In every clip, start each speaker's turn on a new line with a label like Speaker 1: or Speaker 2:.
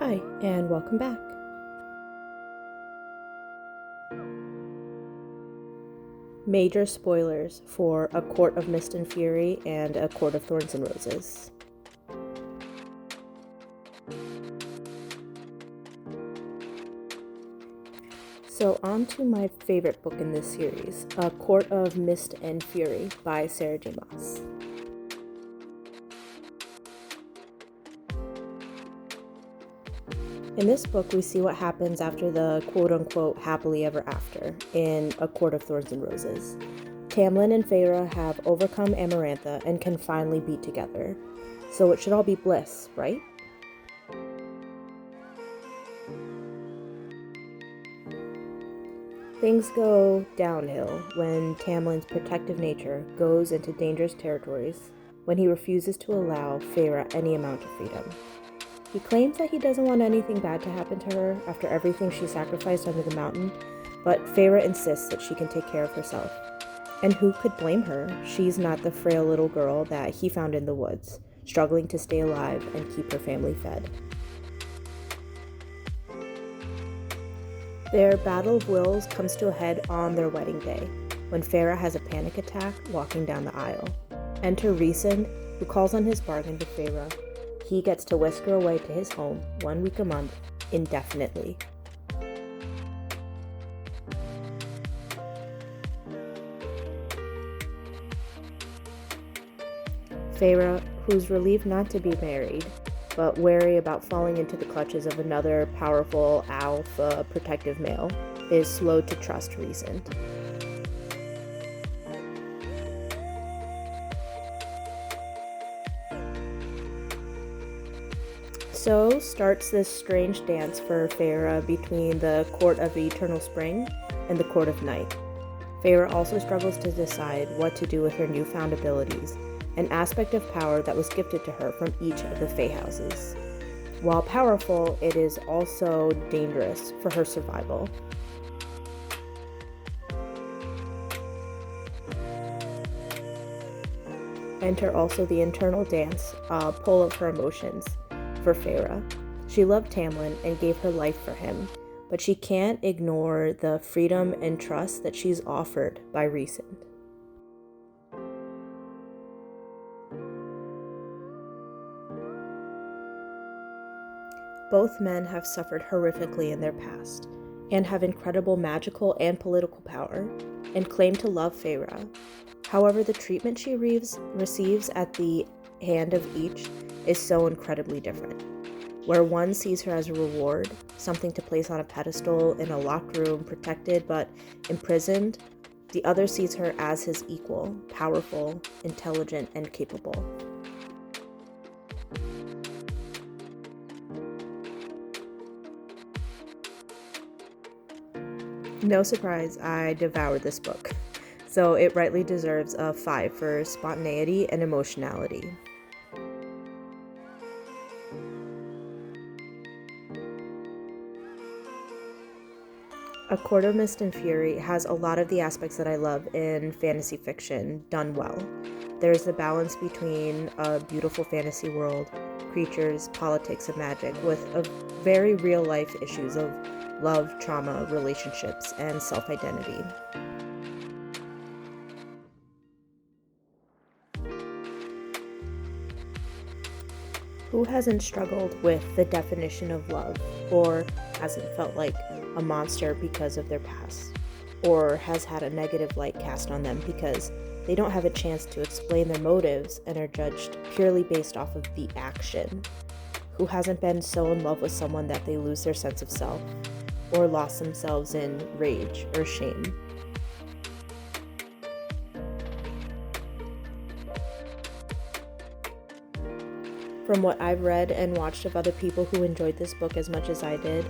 Speaker 1: Hi, and welcome back. Major spoilers for A Court of Mist and Fury and A Court of Thorns and Roses. So on to my favorite book in this series, A Court of Mist and Fury by Sarah J. Maas. In this book, we see what happens after the quote-unquote happily ever after in A Court of Thorns and Roses. Tamlin and Feyre have overcome Amarantha and can finally be together. So it should all be bliss, right? Things go downhill when Tamlin's protective nature goes into dangerous territories when he refuses to allow Feyre any amount of freedom. He claims that he doesn't want anything bad to happen to her after everything she sacrificed under the mountain, but Feyre insists that she can take care of herself. And who could blame her? She's not the frail little girl that he found in the woods, struggling to stay alive and keep her family fed. Their battle of wills comes to a head on their wedding day, when Feyre has a panic attack walking down the aisle. Enter Rhysand, who calls on his bargain to Feyre. He gets to whisk her away to his home 1 week a month, indefinitely. Feyre, who's relieved not to be married, but wary about falling into the clutches of another powerful alpha protective male, is slow to trust Rhysand. So starts this strange dance for Feyre between the Court of the Eternal Spring and the Court of Night. Feyre also struggles to decide what to do with her newfound abilities, an aspect of power that was gifted to her from each of the Fae houses. While powerful, it is also dangerous for her survival. Enter also the internal dance, pull of her emotions. For Feyre, she loved Tamlin and gave her life for him, but she can't ignore the freedom and trust that she's offered by Rhysand. Both men have suffered horrifically in their past, and have incredible magical and political power, and claim to love Feyre. However, the treatment she receives at the hand of each is so incredibly different. Where one sees her as a reward, something to place on a pedestal in a locked room, protected but imprisoned, the other sees her as his equal, powerful, intelligent, and capable. No surprise, I devoured this book, so it rightly deserves a 5 for spontaneity and emotionality. A Court of Mist and Fury has a lot of the aspects that I love in fantasy fiction done well. There's the balance between a beautiful fantasy world, creatures, politics, and magic, with a very real-life issues of love, trauma, relationships, and self-identity. Who hasn't struggled with the definition of love, or hasn't felt like a monster because of their past, or has had a negative light cast on them because they don't have a chance to explain their motives and are judged purely based off of the action? Who hasn't been so in love with someone that they lose their sense of self, or lost themselves in rage or shame? From what I've read and watched of other people who enjoyed this book as much as I did,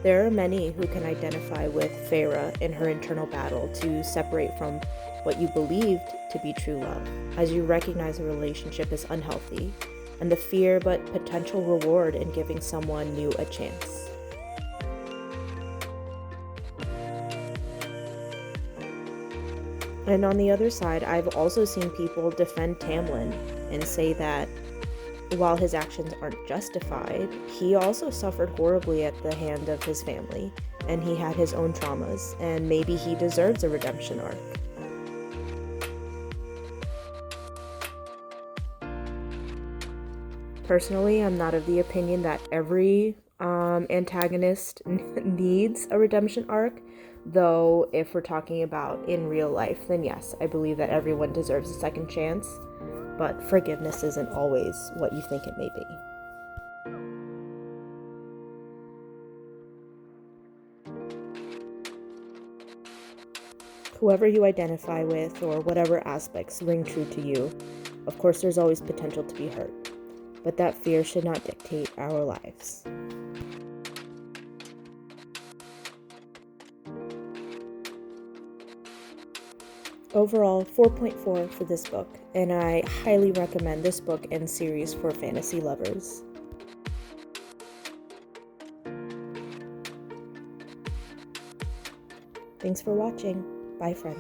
Speaker 1: there are many who can identify with Feyre in her internal battle to separate from what you believed to be true love, as you recognize a relationship is unhealthy, and the fear but potential reward in giving someone new a chance. And on the other side, I've also seen people defend Tamlin and say that while his actions aren't justified, he also suffered horribly at the hand of his family, and he had his own traumas, and maybe he deserves a redemption arc. Personally, I'm not of the opinion that every antagonist needs a redemption arc, though if we're talking about in real life, then yes, I believe that everyone deserves a second chance, but forgiveness isn't always what you think it may be. Whoever you identify with or whatever aspects ring true to you, of course there's always potential to be hurt, but that fear should not dictate our lives. Overall, 4.4 for this book, and I highly recommend this book and series for fantasy lovers. Thanks for watching. Bye, friend.